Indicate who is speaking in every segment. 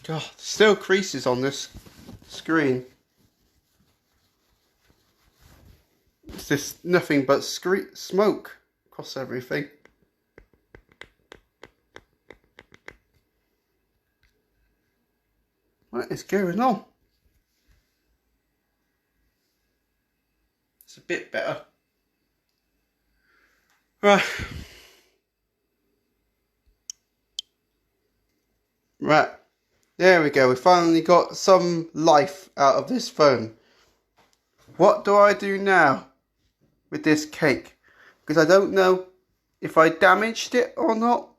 Speaker 1: God, still creases on this screen. It's just nothing but smoke across everything. What is going on? It's a bit better. Right. Right. There we go. We finally got some life out of this phone. What do I do now with this cake? Because I don't know if I damaged it or not.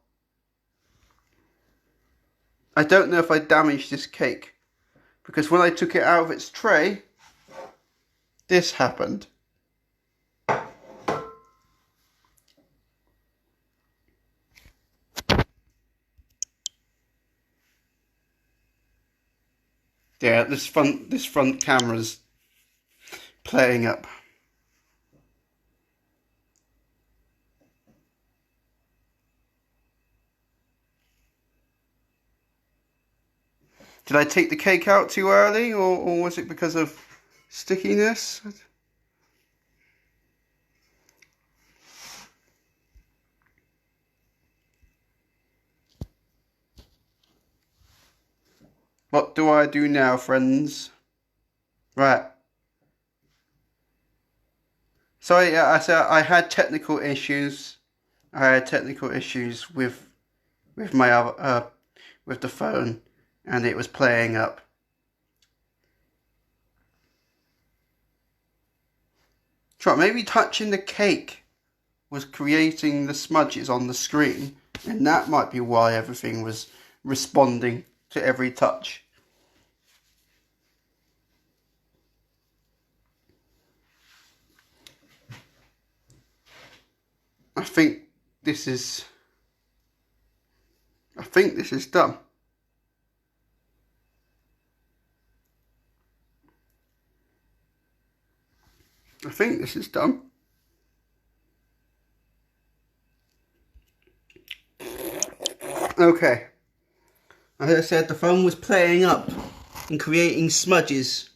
Speaker 1: I don't know if I damaged this cake. Because when I took it out of its tray, this happened. Yeah, this front camera's playing up. Did I take the cake out too early, or was it because of stickiness? What do I do now, friends? Right. So I said I had technical issues. I had technical issues with my with the phone, and it was playing up. So maybe touching the cake was creating the smudges on the screen, and that might be why everything was responding to every touch. I think this is done. I think this is done. Okay. As I said, the phone was playing up and creating smudges.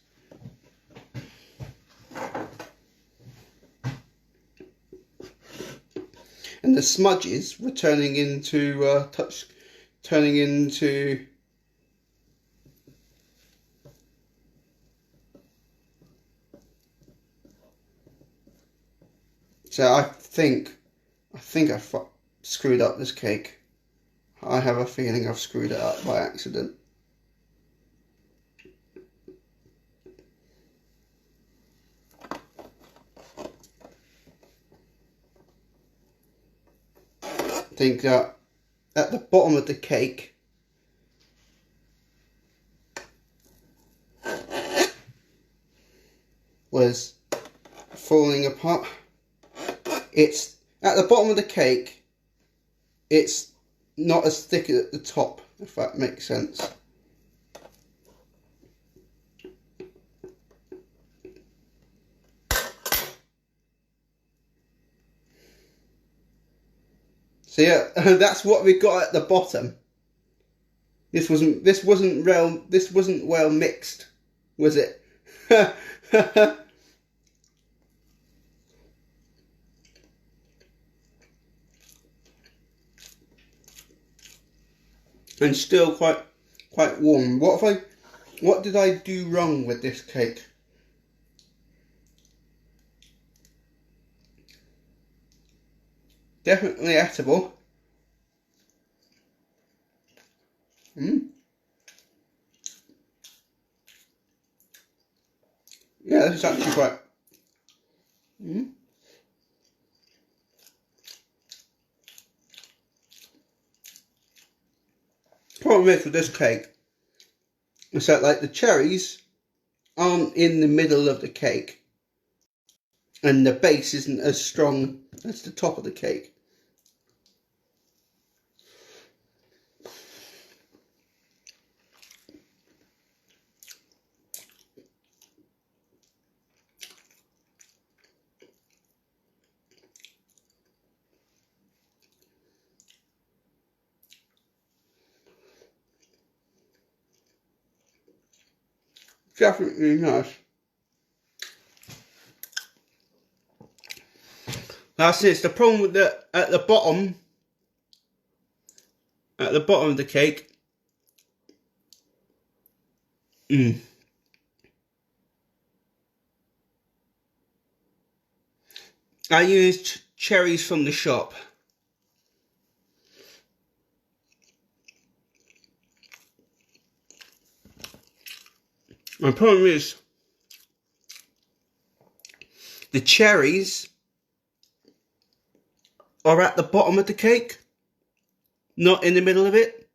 Speaker 1: And the smudges were turning into So I think I screwed up this cake. I have a feeling I've screwed it up by accident. I think that at the bottom of the cake was falling apart. It's at the bottom of the cake, it's not as thick at the top, if that makes sense. So yeah, that's what we got at the bottom. This wasn't well mixed, was it? And still quite warm. What did I do wrong with this cake? Definitely edible. Yeah, this is actually quite. Problem is with this cake is that like the cherries aren't in the middle of the cake, and the base isn't as strong as the top of the cake. definitely nice. That's it. The problem with at the bottom of the cake. I used cherries from the shop. My problem is the cherries are at the bottom of the cake, not in the middle of it.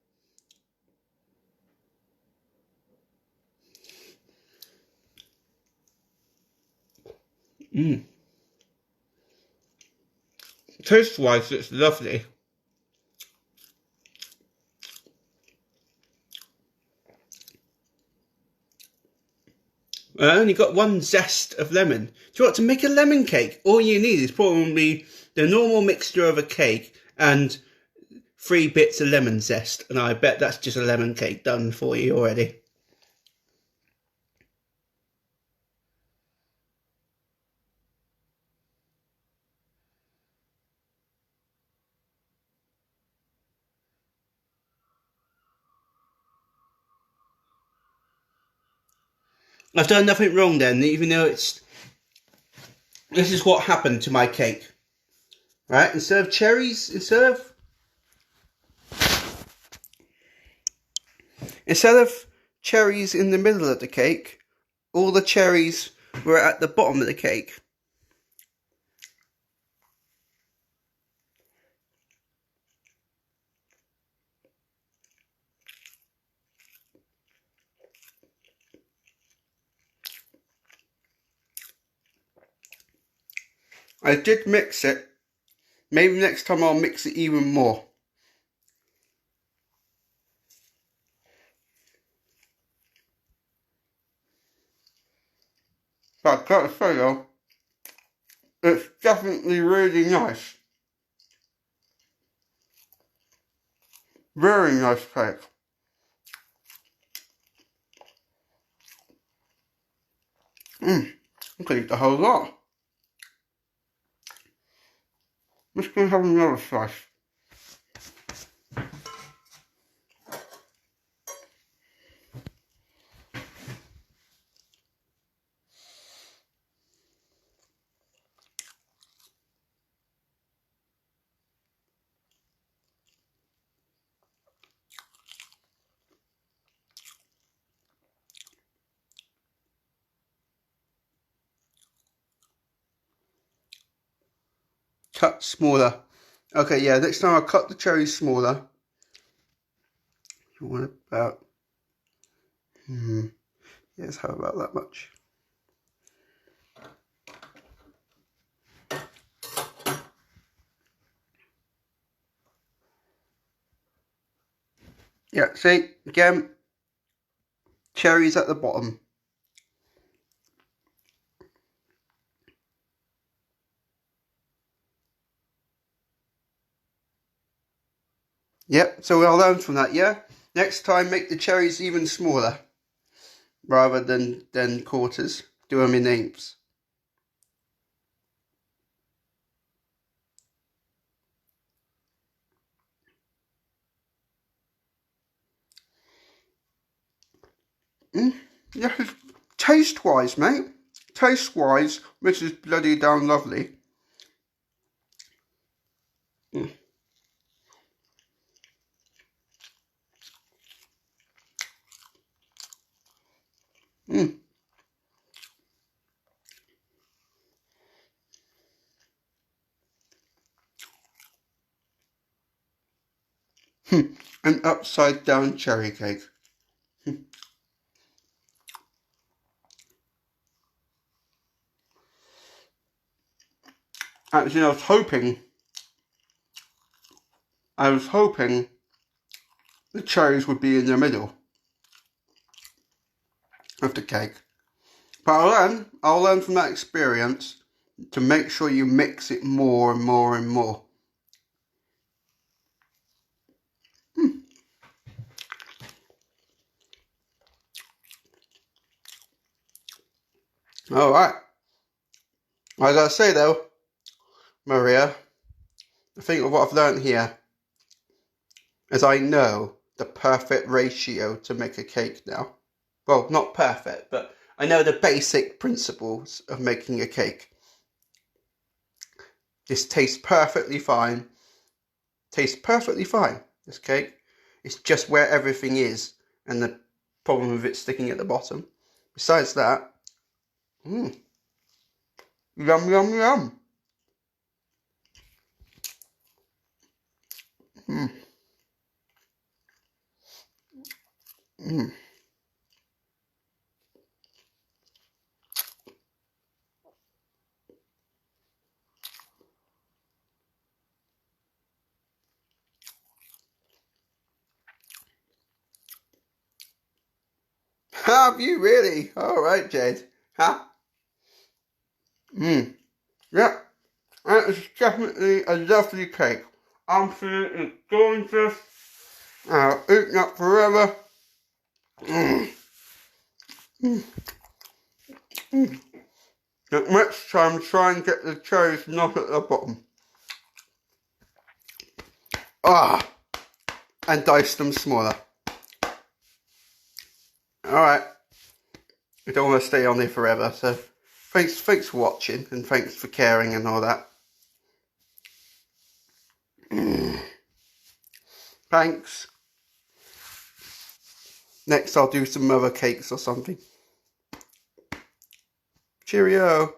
Speaker 1: Taste-wise, it's lovely. I only got one zest of lemon. Do you want to make a lemon cake? All you need is probably the normal mixture of a cake and 3 bits of lemon zest. And I bet that's just a lemon cake done for you already. I've done nothing wrong then, even though this is what happened to my cake. Right, instead of cherries, instead of cherries in the middle of the cake, all the cherries were at the bottom of the cake. I did mix it. Maybe next time I'll mix it even more. But I've got to say though, it's definitely really nice. Very nice cake. I could eat the whole lot. I'm just going to have another slice. Cut smaller. Okay, yeah, next time I'll cut the cherries smaller. You want about... yes, how about that much? Yeah, see, again, cherries at the bottom. Yep, so we'll learn from that, yeah? Next time, make the cherries even smaller, rather than quarters. Do them in eighths. Yeah, taste-wise, mate. Taste-wise, this is bloody damn lovely. An upside down cherry cake. Actually, I was hoping the cherries would be in the middle of the cake. But I'll learn from that experience to make sure you mix it more and more and more. Alright. I gotta say though, Maria, I think of what I've learned here is I know the perfect ratio to make a cake now. Well, not perfect, but I know the basic principles of making a cake. This tastes perfectly fine. Tastes perfectly fine, this cake. It's just where everything is and the problem with it sticking at the bottom. Besides that, yum, yum, yum. Mm. Mm. Have you really? Alright, Jed. Huh? Yeah, that is definitely a lovely cake. Absolutely gorgeous. I'll eat that forever. Mm. Mm. Mm. But next time, try and get the cherries not at the bottom. Ah, and dice them smaller. Alright, we don't want to stay on there forever, so thanks for watching and thanks for caring and all that. Thanks. Next I'll do some other cakes or something. Cheerio.